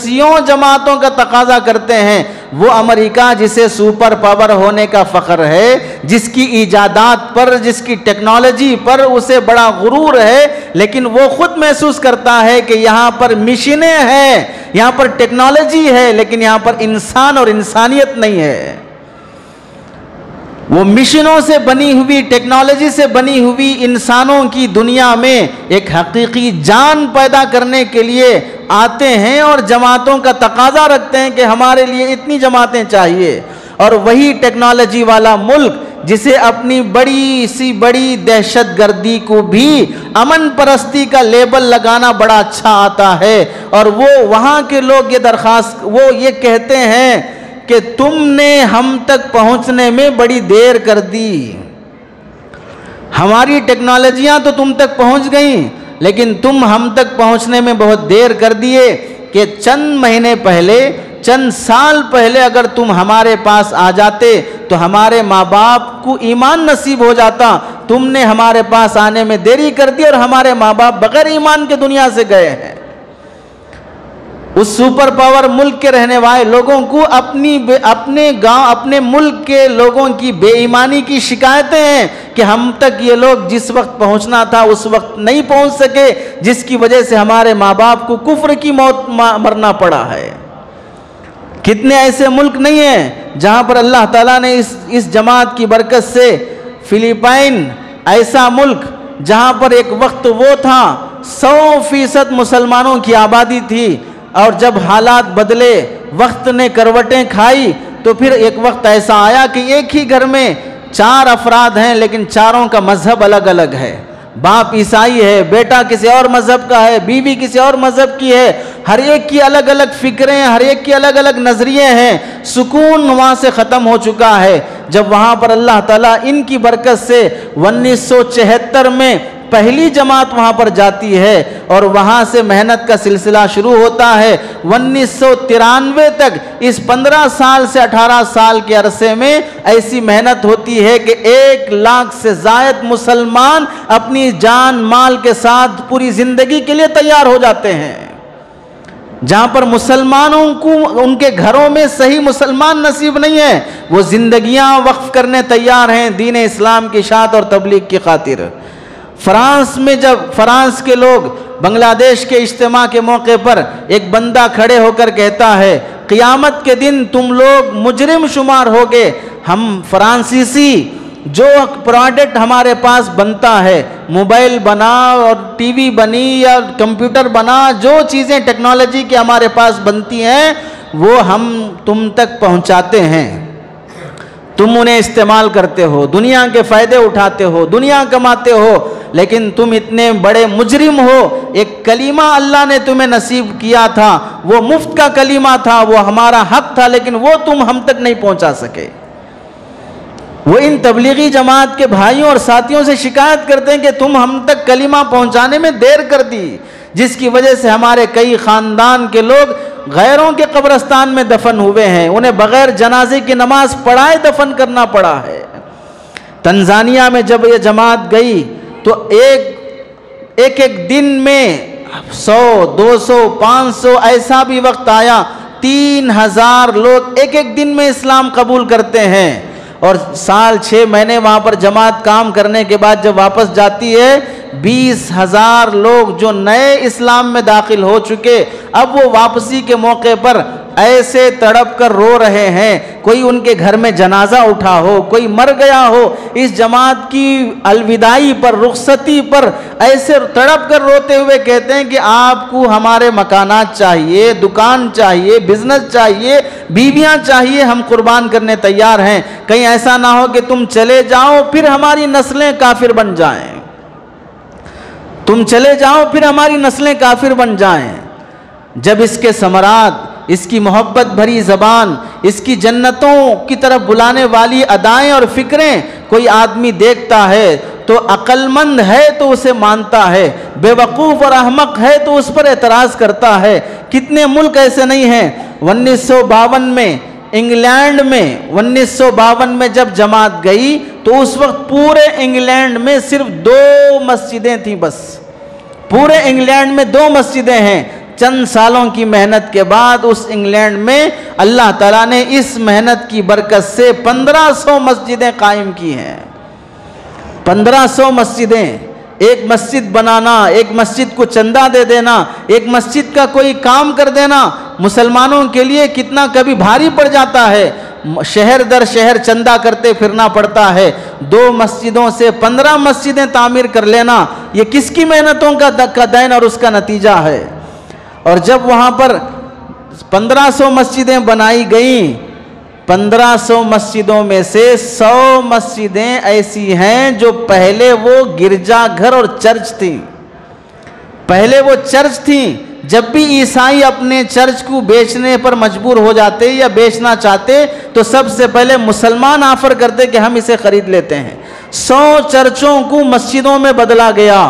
جماعتوں کا تقاضا کرتے ہیں۔ وہ امریکہ جسے سپر پاور ہونے کا فخر ہے، جس کی ایجادات پر، جس کی ٹیکنالوجی پر اسے بڑا غرور ہے، لیکن وہ خود محسوس کرتا ہے کہ یہاں پر مشینیں ہیں، یہاں پر ٹیکنالوجی ہے، لیکن یہاں پر انسان اور انسانیت نہیں ہے۔ وہ مشینوں سے بنی ہوئی، ٹیکنالوجی سے بنی ہوئی انسانوں کی دنیا میں ایک حقیقی جان پیدا کرنے کے لیے آتے ہیں اور جماعتوں کا تقاضا رکھتے ہیں کہ ہمارے لیے اتنی جماعتیں چاہیے، اور وہی ٹیکنالوجی والا ملک جسے اپنی بڑی دہشت گردی کو بھی امن پرستی کا لیبل لگانا بڑا اچھا آتا ہے، اور وہ وہاں کے لوگ وہ یہ کہتے ہیں کہ تم نے ہم تک پہنچنے میں بڑی دیر کر دی، ہماری ٹیکنالوجیاں تو تم تک پہنچ گئیں، لیکن تم ہم تک پہنچنے میں بہت دیر کر دیے، کہ چند مہینے پہلے، چند سال پہلے اگر تم ہمارے پاس آ جاتے تو ہمارے ماں باپ کو ایمان نصیب ہو جاتا، تم نے ہمارے پاس آنے میں دیری کر دی اور ہمارے ماں باپ بغیر ایمان کے دنیا سے گئے ہیں۔ اس سپر پاور ملک کے رہنے والے لوگوں کو اپنے گاؤں، اپنے ملک کے لوگوں کی بے ایمانی کی شکایتیں ہیں کہ ہم تک یہ لوگ جس وقت پہنچنا تھا اس وقت نہیں پہنچ سکے، جس کی وجہ سے ہمارے ماں باپ کو کفر کی موت مرنا پڑا ہے۔ کتنے ایسے ملک نہیں ہیں جہاں پر اللہ تعالیٰ نے اس جماعت کی برکت سے، فلپائن ایسا ملک جہاں پر ایک وقت وہ تھا 100% مسلمانوں کی آبادی تھی، اور جب حالات بدلے، وقت نے کروٹیں کھائی، تو پھر ایک وقت ایسا آیا کہ ایک ہی گھر میں 4 افراد ہیں، لیکن چاروں کا مذہب الگ الگ ہے۔ باپ عیسائی ہے، بیٹا کسی اور مذہب کا ہے، بیوی کسی اور مذہب کی ہے، ہر ایک کی الگ الگ فکریں، ہر ایک کی الگ الگ نظریے ہیں۔ سکون وہاں سے ختم ہو چکا ہے، جب وہاں پر اللہ تعالیٰ ان کی برکت سے 1974 میں پہلی جماعت وہاں پر جاتی ہے، اور وہاں سے محنت کا سلسلہ شروع ہوتا ہے۔ 1993 تک اس 15 سال سے 18 سال کے عرصے میں ایسی محنت ہوتی ہے کہ 1 لاکھ سے زائد مسلمان اپنی جان مال کے ساتھ پوری زندگی کے لیے تیار ہو جاتے ہیں۔ جہاں پر مسلمانوں کو ان کے گھروں میں صحیح مسلمان نصیب نہیں ہے، وہ زندگیاں وقف کرنے تیار ہیں دین اسلام کی اشاعت اور تبلیغ کی خاطر۔ فرانس میں جب فرانس کے لوگ بنگلہ دیش کے اجتماع کے موقع پر ایک بندہ کھڑے ہو کر کہتا ہے، قیامت کے دن تم لوگ مجرم شمار ہوگے، ہم فرانسیسی جو پروڈکٹ ہمارے پاس بنتا ہے، موبائل بنا اور ٹی وی بنی یا کمپیوٹر بنا، جو چیزیں ٹیکنالوجی کے ہمارے پاس بنتی ہیں وہ ہم تم تک پہنچاتے ہیں، تم انہیں استعمال کرتے ہو، دنیا کے فائدے اٹھاتے ہو، دنیا کماتے ہو، لیکن تم اتنے بڑے مجرم ہو۔ ایک کلمہ اللہ نے تمہیں نصیب کیا تھا، وہ مفت کا کلمہ تھا، وہ ہمارا حق تھا، لیکن وہ تم ہم تک نہیں پہنچا سکے۔ وہ ان تبلیغی جماعت کے بھائیوں اور ساتھیوں سے شکایت کرتے ہیں کہ تم ہم تک کلمہ پہنچانے میں دیر کر دی، جس کی وجہ سے ہمارے کئی خاندان کے لوگ غیروں کے قبرستان میں دفن ہوئے ہیں، انہیں بغیر جنازے کی نماز پڑھائے دفن کرنا پڑا ہے۔ تنزانیہ میں جب یہ جماعت گئی تو ایک دن میں 100 200 500 ایسا بھی وقت آیا 3000 لوگ ایک دن میں اسلام قبول کرتے ہیں. اور سال 6 مہینے وہاں پر جماعت کام کرنے کے بعد جب واپس جاتی ہے 20,000 لوگ جو نئے اسلام میں داخل ہو چکے اب وہ واپسی کے موقع پر ایسے تڑپ کر رو رہے ہیں. کوئی ان کے گھر میں جنازہ اٹھا ہو, کوئی مر گیا ہو, اس جماعت کی الوداعی پر, رخصتی پر ایسے تڑپ کر روتے ہوئے کہتے ہیں کہ آپ کو ہمارے مکانات چاہیے, دکان چاہیے, بزنس چاہیے, بیویاں چاہیے, ہم قربان کرنے تیار ہیں. کہیں ایسا نہ ہو کہ تم چلے جاؤ پھر ہماری نسلیں کافر بن جائیں, تم چلے جاؤ پھر ہماری نسلیں کافر بن جائیں. جب اس کے ثمرات, اس کی محبت بھری زبان, اس کی جنتوں کی طرف بلانے والی ادائیں اور فکریں کوئی آدمی دیکھتا ہے تو عقل مند ہے تو اسے مانتا ہے, بے وقوف اور احمق ہے تو اس پر اعتراض کرتا ہے. کتنے ملک ایسے نہیں ہیں. 1952 میں انگلینڈ میں 1952 میں جب جماعت گئی تو اس وقت پورے انگلینڈ میں صرف 2 مسجدیں تھیں بس. پورے انگلینڈ میں 2 مسجدیں ہیں. چند سالوں کی محنت کے بعد اس انگلینڈ میں اللہ تعالیٰ نے اس محنت کی برکت سے 1500 مسجدیں قائم کی ہیں. 1500 مسجدیں. ایک مسجد بنانا, ایک مسجد کو چندہ دے دینا, ایک مسجد کا کوئی کام کر دینا مسلمانوں کے لیے کتنا کبھی بھاری پڑ جاتا ہے. شہر در شہر چندہ کرتے پھرنا پڑتا ہے. 2 مسجدوں سے 15 مسجدیں تعمیر کر لینا یہ کس کی محنتوں کا دین اور اس کا نتیجہ ہے. اور جب وہاں پر 1500 مسجدیں بنائی گئیں, 1500 مسجدوں میں سے 100 مسجدیں ایسی ہیں جو پہلے وہ گرجا گھر اور چرچ تھیں. پہلے وہ چرچ تھیں. جب بھی عیسائی اپنے چرچ کو بیچنے پر مجبور ہو جاتے یا بیچنا چاہتے تو سب سے پہلے مسلمان آفر کرتے کہ ہم اسے خرید لیتے ہیں. 100 چرچوں کو مسجدوں میں بدلا گیا,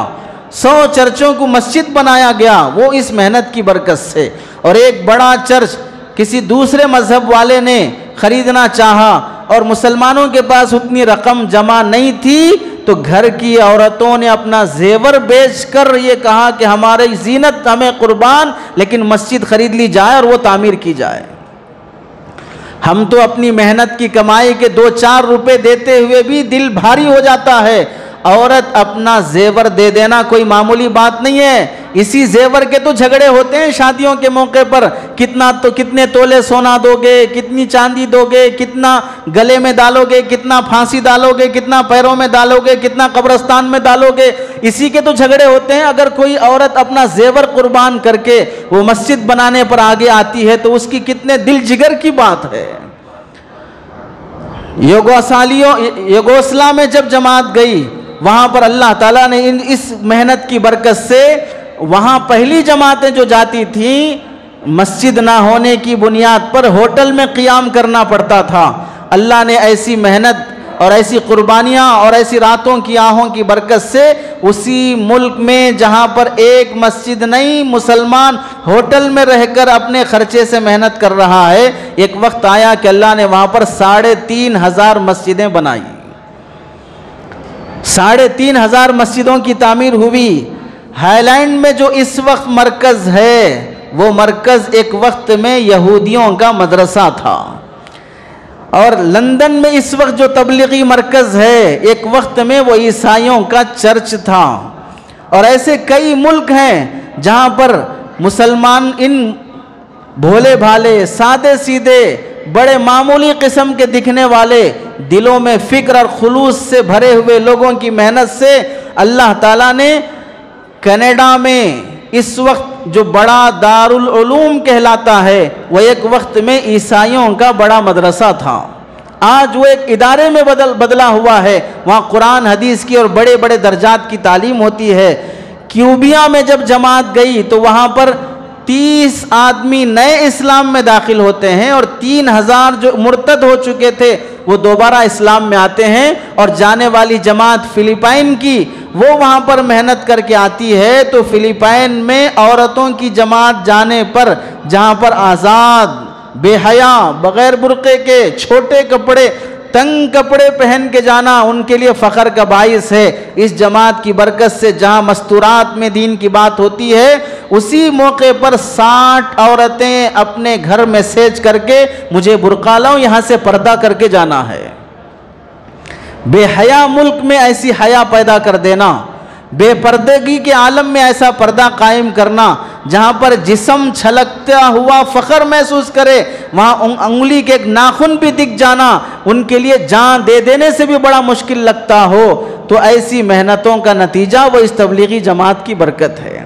100 چرچوں کو مسجد بنایا گیا وہ اس محنت کی برکت سے. اور ایک بڑا چرچ کسی دوسرے مذہب والے نے خریدنا چاہا اور مسلمانوں کے پاس اتنی رقم جمع نہیں تھی تو گھر کی عورتوں نے اپنا زیور بیچ کر یہ کہا کہ ہماری زینت ہمیں قربان, لیکن مسجد خرید لی جائے اور وہ تعمیر کی جائے. ہم تو اپنی محنت کی کمائی کے 2-4 روپے دیتے ہوئے بھی دل بھاری ہو جاتا ہے. عورت اپنا زیور دے دینا کوئی معمولی بات نہیں ہے. اسی زیور کے تو جھگڑے ہوتے ہیں شادیوں کے موقع پر. کتنے تولے سونا دو گے, کتنی چاندی دو گے, کتنا گلے میں ڈالو گے, کتنا پھانسی ڈالو گے, کتنا پیروں میں ڈالو گے, کتنا قبرستان میں ڈالو گے, اسی کے تو جھگڑے ہوتے ہیں. اگر کوئی عورت اپنا زیور قربان کر کے وہ مسجد بنانے پر آگے آتی ہے تو اس کی کتنے دل جگر کی بات ہے. یوگوسلا میں جب جماعت گئی وہاں پر اللہ تعالیٰ نے اس محنت کی برکت سے وہاں پہلی جماعتیں جو جاتی تھیں مسجد نہ ہونے کی بنیاد پر ہوٹل میں قیام کرنا پڑتا تھا. اللہ نے ایسی محنت اور ایسی قربانیاں اور ایسی راتوں کی آہوں کی برکت سے اسی ملک میں جہاں پر ایک مسجد نہیں مسلمان ہوٹل میں رہ کر اپنے خرچے سے محنت کر رہا ہے, ایک وقت آیا کہ اللہ نے وہاں پر 3500 مسجدیں بنائی. 3500 مسجدوں کی تعمیر ہوئی. ہائی لینڈ میں جو اس وقت مرکز ہے وہ مرکز ایک وقت میں یہودیوں کا مدرسہ تھا, اور لندن میں اس وقت جو تبلیغی مرکز ہے ایک وقت میں وہ عیسائیوں کا چرچ تھا. اور ایسے کئی ملک ہیں جہاں پر مسلمان ان بھولے بھالے سادے سیدھے بڑے معمولی قسم کے دکھنے والے دلوں میں فکر اور خلوص سے بھرے ہوئے لوگوں کی محنت سے اللہ تعالیٰ نے کینیڈا میں اس وقت جو بڑا دارالعلوم کہلاتا ہے وہ ایک وقت میں عیسائیوں کا بڑا مدرسہ تھا. آج وہ ایک ادارے میں بدلا ہوا ہے. وہاں قرآن حدیث کی اور بڑے بڑے درجات کی تعلیم ہوتی ہے. کیوبیا میں جب جماعت گئی تو وہاں پر 30 آدمی نئے اسلام میں داخل ہوتے ہیں اور 3000 جو مرتد ہو چکے تھے وہ دوبارہ اسلام میں آتے ہیں. اور جانے والی جماعت فلپائن کی وہ وہاں پر محنت کر کے آتی ہے تو فلپائن میں عورتوں کی جماعت جانے پر جہاں پر آزاد بے حیا بغیر برقعے کے چھوٹے کپڑے تنگ کپڑے پہن کے جانا ان کے لیے فخر کا باعث ہے۔ اس جماعت کی برکت سے جہاں مستورات میں دین کی بات ہوتی ہے، اسی موقع پر 60 عورتیں اپنے گھر میسیج کر کے مجھے برقع لاؤ، یہاں سے پردہ کر کے جانا ہے۔ بے حیا ملک میں ایسی حیا پیدا کر دینا، بے پردگی کے عالم میں ایسا پردہ قائم کرنا جہاں پر جسم چھلکتا ہوا فخر محسوس کرے، وہاں انگلی کے ایک ناخن بھی دکھ جانا ان کے لیے جان دے دینے سے بھی بڑا مشکل لگتا ہو، تو ایسی محنتوں کا نتیجہ وہ اس تبلیغی جماعت کی برکت ہے۔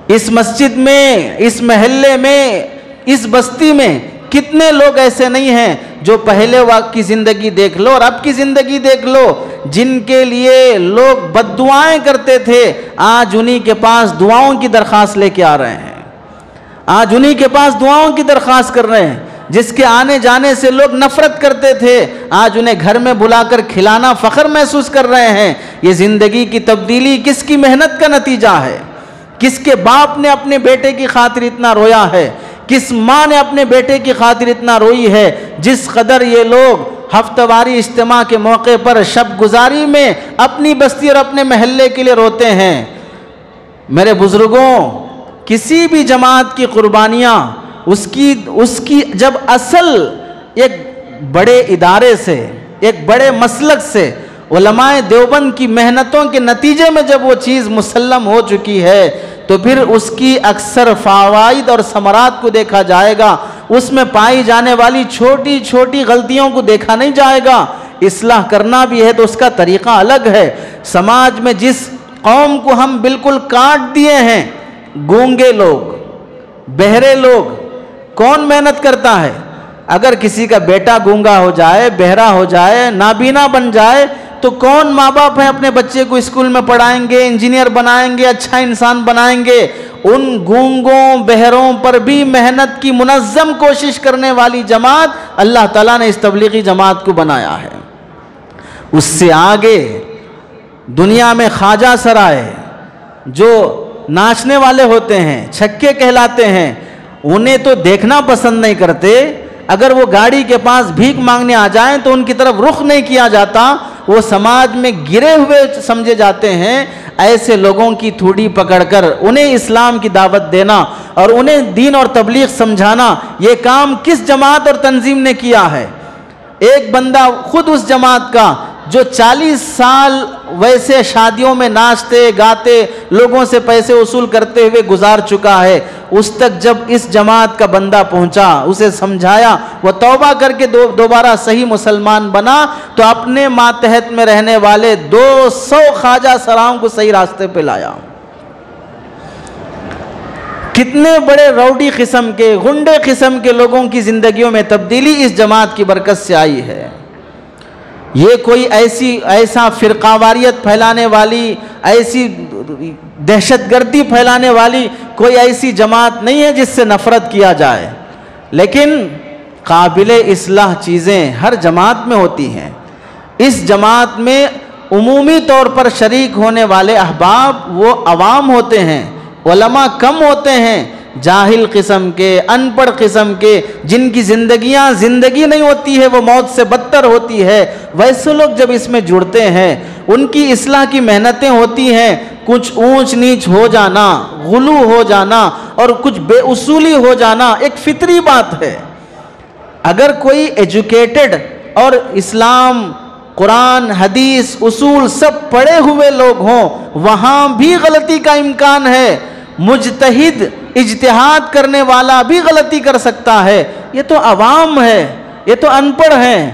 اس مسجد میں، اس محلے میں، اس بستی میں کتنے لوگ ایسے نہیں ہیں جو پہلے وقت کی زندگی دیکھ لو اور اب کی زندگی دیکھ لو، جن کے لیے لوگ بد دعائیں کرتے تھے، آج انہی کے پاس دعاؤں کی درخواست لے کے آ رہے ہیں، آج انہی کے پاس دعاؤں کی درخواست کر رہے ہیں۔ جس کے آنے جانے سے لوگ نفرت کرتے تھے، آج انہیں گھر میں بلا کر کھلانا فخر محسوس کر رہے ہیں۔ یہ زندگی کی تبدیلی کس کی محنت کا نتیجہ ہے؟ کس کے باپ نے اپنے بیٹے کی خاطر اتنا رویا ہے؟ کس ماں نے اپنے بیٹے کی خاطر اتنا روئی ہے؟ جس قدر یہ لوگ ہفتہ واری اجتماع کے موقع پر شب گزاری میں اپنی بستی اور اپنے محلے کے لیے روتے ہیں۔ میرے بزرگوں، کسی بھی جماعت کی قربانیاں اس کی جب اصل ایک بڑے ادارے سے، ایک بڑے مسلک سے، علماء دیوبند کی محنتوں کے نتیجے میں جب وہ چیز مسلم ہو چکی ہے، تو پھر اس کی اکثر فوائد اور ثمرات کو دیکھا جائے گا، اس میں پائی جانے والی چھوٹی چھوٹی غلطیوں کو دیکھا نہیں جائے گا۔ اصلاح کرنا بھی ہے تو اس کا طریقہ الگ ہے۔ سماج میں جس قوم کو ہم بالکل کاٹ دیے ہیں، گونگے لوگ، بہرے لوگ، کون محنت کرتا ہے؟ اگر کسی کا بیٹا گونگا ہو جائے، بہرا ہو جائے، نابینا بن جائے، تو کون ماں باپ ہیں اپنے بچے کو اسکول میں پڑھائیں گے، انجینئر بنائیں گے، اچھا انسان بنائیں گے؟ ان گونگوں بہروں پر بھی محنت کی منظم کوشش کرنے والی جماعت اللہ تعالیٰ نے اس تبلیغی جماعت کو بنایا ہے۔ اس سے آگے دنیا میں خواجہ سرائے جو ناچنے والے ہوتے ہیں، چھکے کہلاتے ہیں، انہیں تو دیکھنا پسند نہیں کرتے۔ اگر وہ گاڑی کے پاس بھیک مانگنے آ جائیں تو ان کی طرف رخ نہیں کیا جاتا، وہ سماج میں گرے ہوئے سمجھے جاتے ہیں۔ ایسے لوگوں کی تھوڑی پکڑ کر انہیں اسلام کی دعوت دینا اور انہیں دین اور تبلیغ سمجھانا، یہ کام کس جماعت اور تنظیم نے کیا ہے؟ ایک بندہ خود اس جماعت کا جو 40 سال ویسے شادیوں میں ناچتے گاتے لوگوں سے پیسے وصول کرتے ہوئے گزار چکا ہے، اس تک جب اس جماعت کا بندہ پہنچا، اسے سمجھایا، وہ توبہ کر کے دوبارہ صحیح مسلمان بنا، تو اپنے ماتحت میں رہنے والے 200 خواجہ سراؤں کو صحیح راستے پہ لایا۔ کتنے بڑے روڈی قسم کے، غنڈے قسم کے لوگوں کی زندگیوں میں تبدیلی اس جماعت کی برکت سے آئی ہے۔ یہ کوئی ایسا فرقہ واریت پھیلانے والی، ایسی دہشت گردی پھیلانے والی کوئی ایسی جماعت نہیں ہے جس سے نفرت کیا جائے، لیکن قابل اصلاح چیزیں ہر جماعت میں ہوتی ہیں۔ اس جماعت میں عمومی طور پر شریک ہونے والے احباب وہ عوام ہوتے ہیں، علماء کم ہوتے ہیں، جاہل قسم کے، ان پڑھ قسم کے، جن کی زندگیاں زندگی نہیں ہوتی ہے، وہ موت سے بدتر ہوتی ہے، ویسے لوگ جب اس میں جڑتے ہیں، ان کی اصلاح کی محنتیں ہوتی ہیں، کچھ اونچ نیچ ہو جانا، غلو ہو جانا اور کچھ بے اصولی ہو جانا ایک فطری بات ہے۔ اگر کوئی ایجوکیٹڈ اور اسلام، قرآن، حدیث، اصول سب پڑھے ہوئے لوگ ہوں، وہاں بھی غلطی کا امکان ہے۔ مجتہد، اجتہاد کرنے والا بھی غلطی کر سکتا ہے۔ یہ تو عوام ہے، یہ تو ان پڑھ ہیں،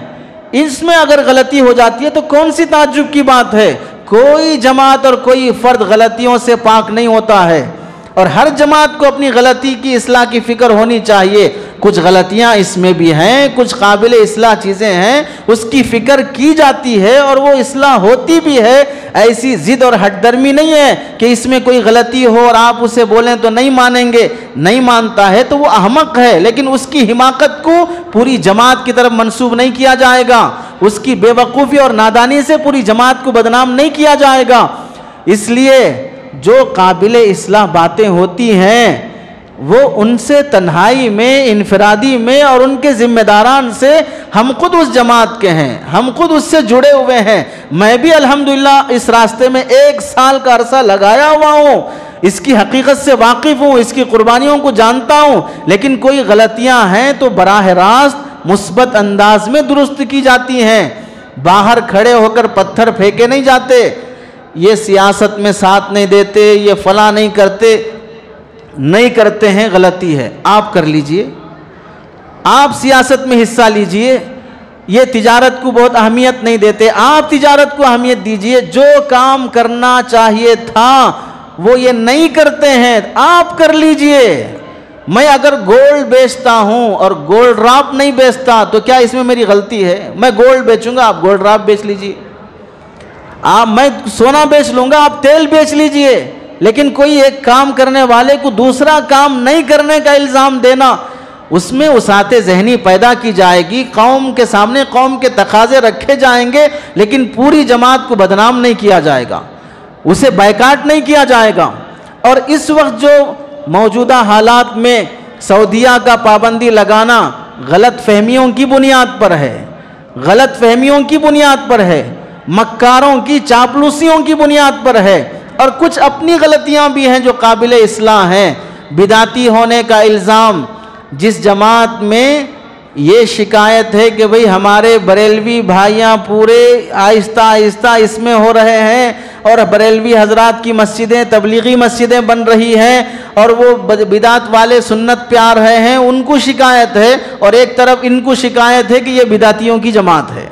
اس میں اگر غلطی ہو جاتی ہے تو کون سی تعجب کی بات ہے؟ کوئی جماعت اور کوئی فرد غلطیوں سے پاک نہیں ہوتا ہے، اور ہر جماعت کو اپنی غلطی کی اصلاح کی فکر ہونی چاہیے۔ کچھ غلطیاں اس میں بھی ہیں، کچھ قابل اصلاح چیزیں ہیں، اس کی فکر کی جاتی ہے اور وہ اصلاح ہوتی بھی ہے۔ ایسی ضد اور ہٹ درمی نہیں ہے کہ اس میں کوئی غلطی ہو اور آپ اسے بولیں تو نہیں مانیں گے، نہیں مانتا ہے تو وہ احمق ہے، لیکن اس کی حماقت کو پوری جماعت کی طرف منسوب نہیں کیا جائے گا، اس کی بے وقوفی اور نادانی سے پوری جماعت کو بدنام نہیں کیا جائے گا۔ اس لیے جو قابل اصلاح باتیں ہوتی ہیں وہ ان سے تنہائی میں، انفرادی میں، اور ان کے ذمہ داران سے ہم خود اس جماعت کے ہیں، ہم خود اس سے جڑے ہوئے ہیں۔ میں بھی الحمدللہ اس راستے میں 1 سال کا عرصہ لگایا ہوا ہوں، اس کی حقیقت سے واقف ہوں، اس کی قربانیوں کو جانتا ہوں، لیکن کوئی غلطیاں ہیں تو براہ راست مثبت انداز میں درست کی جاتی ہیں، باہر کھڑے ہو کر پتھر پھینکے نہیں جاتے، یہ سیاست میں ساتھ نہیں دیتے، یہ فلاں نہیں کرتے ہیں، غلطی ہے۔ آپ کر لیجئے، آپ سیاست میں حصہ لیجئے، یہ تجارت کو بہت اہمیت نہیں دیتے، آپ تجارت کو اہمیت دیجئے، جو کام کرنا چاہیے تھا وہ یہ نہیں کرتے ہیں، آپ کر لیجئے۔ میں اگر گولڈ بیچتا ہوں اور گولڈ راپ نہیں بیچتا تو کیا اس میں میری غلطی ہے؟ میں گولڈ بیچوں گا، آپ گولڈ راپ بیچ لیجئے، میں سونا بیچ لوں گا، آپ تیل بیچ لیجئے، لیکن کوئی ایک کام کرنے والے کو دوسرا کام نہیں کرنے کا الزام دینا، اس میں وسعت ذہنی پیدا کی جائے گی، قوم کے سامنے قوم کے تقاضے رکھے جائیں گے، لیکن پوری جماعت کو بدنام نہیں کیا جائے گا، اسے بائیکاٹ نہیں کیا جائے گا۔ اور اس وقت جو موجودہ حالات میں سعودیہ کا پابندی لگانا غلط فہمیوں کی بنیاد پر ہے، غلط فہمیوں کی بنیاد پر ہے، مکاروں کی چاپلوسیوں کی بنیاد پر ہے، اور کچھ اپنی غلطیاں بھی ہیں جو قابل اصلاح ہیں۔ بدعتی ہونے کا الزام، جس جماعت میں یہ شکایت ہے کہ بھئی ہمارے بریلوی بھائیاں پورے آہستہ آہستہ اس میں ہو رہے ہیں، اور بریلوی حضرات کی مسجدیں تبلیغی مسجدیں بن رہی ہیں، اور وہ بدعت والے سنت پہ آ رہے ہیں، ان کو شکایت ہے، اور ایک طرف ان کو شکایت ہے کہ یہ بدعتیوں کی جماعت ہے،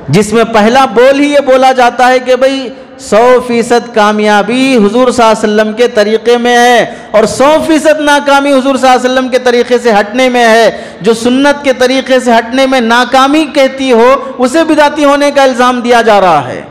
جس میں پہلا بول ہی یہ بولا جاتا ہے کہ بھئی 100% کامیابی حضور صلی اللہ علیہ وسلم کے طریقے میں ہے، اور 100% ناکامی حضور صلی اللہ علیہ وسلم کے طریقے سے ہٹنے میں ہے۔ جو سنت کے طریقے سے ہٹنے میں ناکامی کہتی ہو اسے بدعتی ہونے کا الزام دیا جا رہا ہے،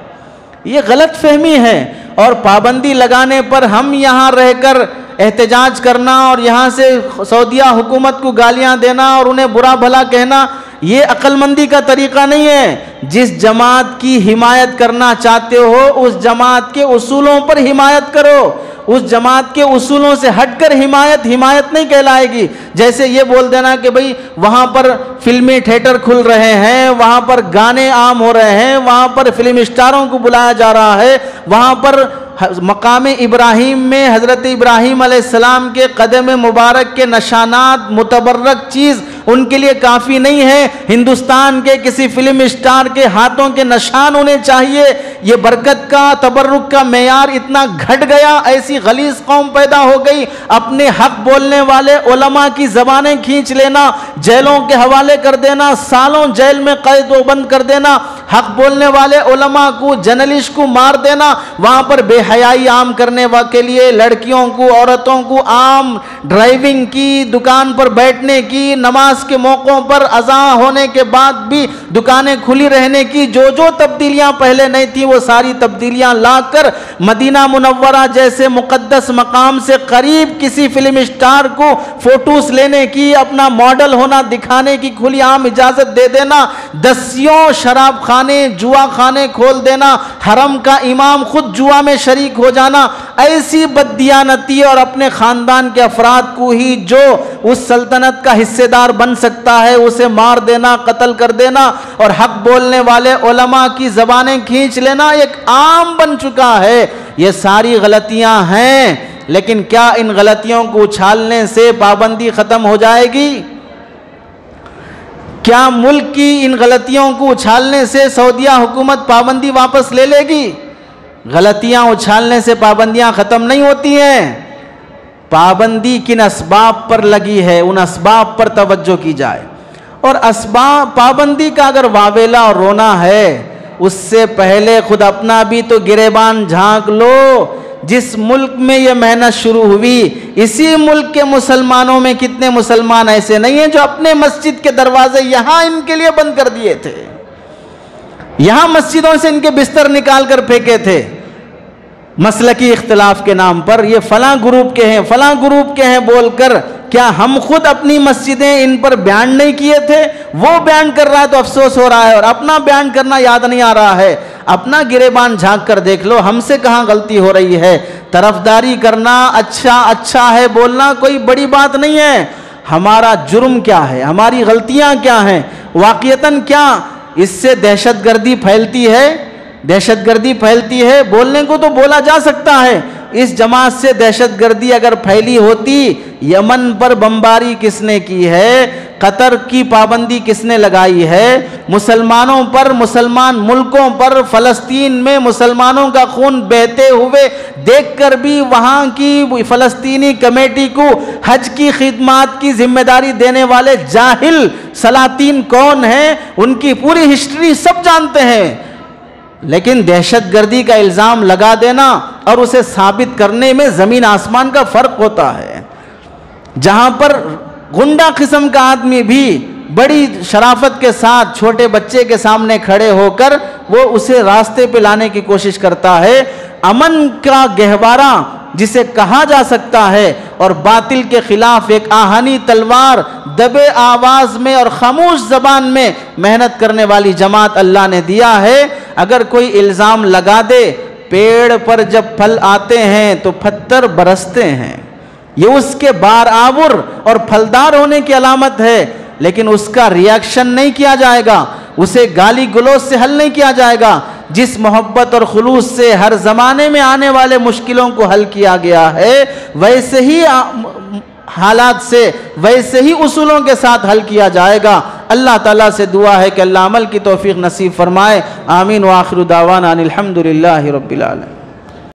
یہ غلط فہمی ہے۔ اور پابندی لگانے پر ہم یہاں رہ کر احتجاج کرنا اور یہاں سے سعودیہ حکومت کو گالیاں دینا اور انہیں برا بھلا کہنا، یہ عقل مندی کا طریقہ نہیں ہے۔ جس جماعت کی حمایت کرنا چاہتے ہو اس جماعت کے اصولوں پر حمایت کرو، اس جماعت کے اصولوں سے ہٹ کر حمایت نہیں کہلائے گی۔ جیسے یہ بول دینا کہ بھئی وہاں پر فلمی تھیٹر کھل رہے ہیں، وہاں پر گانے عام ہو رہے ہیں، وہاں پر فلم اسٹاروں کو بلایا جا رہا ہے، وہاں پر مقام ابراہیم میں حضرت ابراہیم علیہ السلام کے قدم مبارک کے نشانات متبرک چیز ان کے لیے کافی نہیں ہے، ہندوستان کے کسی فلم اسٹار کے ہاتھوں کے نشان ہونے چاہیے۔ یہ برکت کا تبرک کا معیار اتنا گھٹ گیا، ایسی غلیظ قوم پیدا ہو گئی، اپنے حق بولنے والے علماء کی زبانیں کھینچ لینا، جیلوں کے حوالے کر دینا، سالوں جیل میں قید و بند کر دینا، حق بولنے والے علماء کو جرنلسٹ کو مار دینا، وہاں پر بے حیائی عام کرنے کے لیے لڑکیوں کو عورتوں کو عام ڈرائیونگ کی، دکان پر بیٹھنے کی، نماز کے موقعوں پر اذان ہونے کے بعد بھی دکانیں کھلی رہنے کی، جو تبدیلیاں پہلے نہیں تھیں وہ ساری تبدیلیاں لا کر مدینہ منورہ جیسے مقدس مقام سے قریب کسی فلم اسٹار کو فوٹوز لینے کی، اپنا ماڈل ہونا دکھانے کی کھلی عام اجازت دے دینا، دسیوں شراب خانے جوا خانے کھول دینا، حرم کا امام خود جوا میں شریک ہو جانا، ایسی بددیانتی اور اپنے خاندان کے افراد کو ہی جو اس سلطنت کا حصے دار بن سکتا ہے اسے مار دینا، قتل کر دینا، اور حق بولنے والے علماء کی زبانیں کھینچ لینا ایک عام بن چکا ہے۔ یہ ساری غلطیاں ہیں، لیکن کیا ان غلطیوں کو اچھالنے سے پابندی ختم ہو جائے گی؟ کیا ملک کی ان غلطیوں کو اچھالنے سے سعودیہ حکومت پابندی واپس لے لے گی؟ غلطیاں اچھالنے سے پابندیاں ختم نہیں ہوتی ہیں۔ پابندی کن اسباب پر لگی ہے ان اسباب پر توجہ کی جائے، اور اسباب پابندی کا اگر واویلا اور رونا ہے اس سے پہلے خود اپنا بھی تو گریبان جھانک لو۔ جس ملک میں یہ محنت شروع ہوئی اسی ملک کے مسلمانوں میں کتنے مسلمان ایسے نہیں ہیں جو اپنے مسجد کے دروازے یہاں ان کے لیے بند کر دیے تھے، یہاں مسجدوں سے ان کے بستر نکال کر پھینکے تھے مسلکی اختلاف کے نام پر، یہ فلاں گروپ کے ہیں فلاں گروپ کے ہیں بول کر۔ کیا ہم خود اپنی مسجدیں ان پر بیان نہیں کیے تھے؟ وہ بیان کر رہا ہے تو افسوس ہو رہا ہے، اور اپنا بیان کرنا یاد نہیں آ رہا ہے۔ اپنا گریبان جھانک کر دیکھ لو، ہم سے کہاں غلطی ہو رہی ہے۔ طرفداری کرنا، اچھا اچھا ہے بولنا کوئی بڑی بات نہیں ہے. ہمارا جرم کیا ہے، ہماری غلطیاں کیا ہیں، واقعتاً کیا اس سے دہشت گردی پھیلتی ہے؟ دہشت گردی پھیلتی ہے. بولنے کو تو بولا جا سکتا ہے. اس جماعت سے دہشت گردی اگر پھیلی ہوتی، یمن پر بمباری کس نے کی ہے، قطر کی پابندی کس نے لگائی ہے، مسلمانوں پر، مسلمان ملکوں پر، فلسطین میں مسلمانوں کا خون بہتے ہوئے دیکھ کر بھی وہاں کی فلسطینی کمیٹی کو حج کی خدمات کی ذمہ داری دینے والے جاہل سلاطین کون ہیں، ان کی پوری ہسٹری سب جانتے ہیں. لیکن دہشت گردی کا الزام لگا دینا اور اسے ثابت کرنے میں زمین آسمان کا فرق ہوتا ہے. جہاں پر غنڈہ قسم کا آدمی بھی بڑی شرافت کے ساتھ چھوٹے بچے کے سامنے کھڑے ہو کر وہ اسے راستے پہ لانے کی کوشش کرتا ہے، امن کا گہوارہ جسے کہا جا سکتا ہے اور باطل کے خلاف ایک آہنی تلوار دبے آواز میں اور خاموش زبان میں محنت کرنے والی جماعت اللہ نے دیا ہے. اگر کوئی الزام لگا دے، پیڑ پر جب پھل آتے ہیں تو پتھر برستے ہیں، یہ اس کے بار آور اور پھلدار ہونے کی علامت ہے، لیکن اس کا ریاکشن نہیں کیا جائے گا، اسے گالی گلوچ سے حل نہیں کیا جائے گا. جس محبت اور خلوص سے ہر زمانے میں آنے والے مشکلوں کو حل کیا گیا ہے، ویسے ہی حالات سے، ویسے ہی اصولوں کے ساتھ حل کیا جائے گا. اللہ تعالیٰ سے دعا ہے کہ اللہ عمل کی توفیق نصیب فرمائے. آمین. وآخر دعوانا ان الحمدللہ رب العالمین.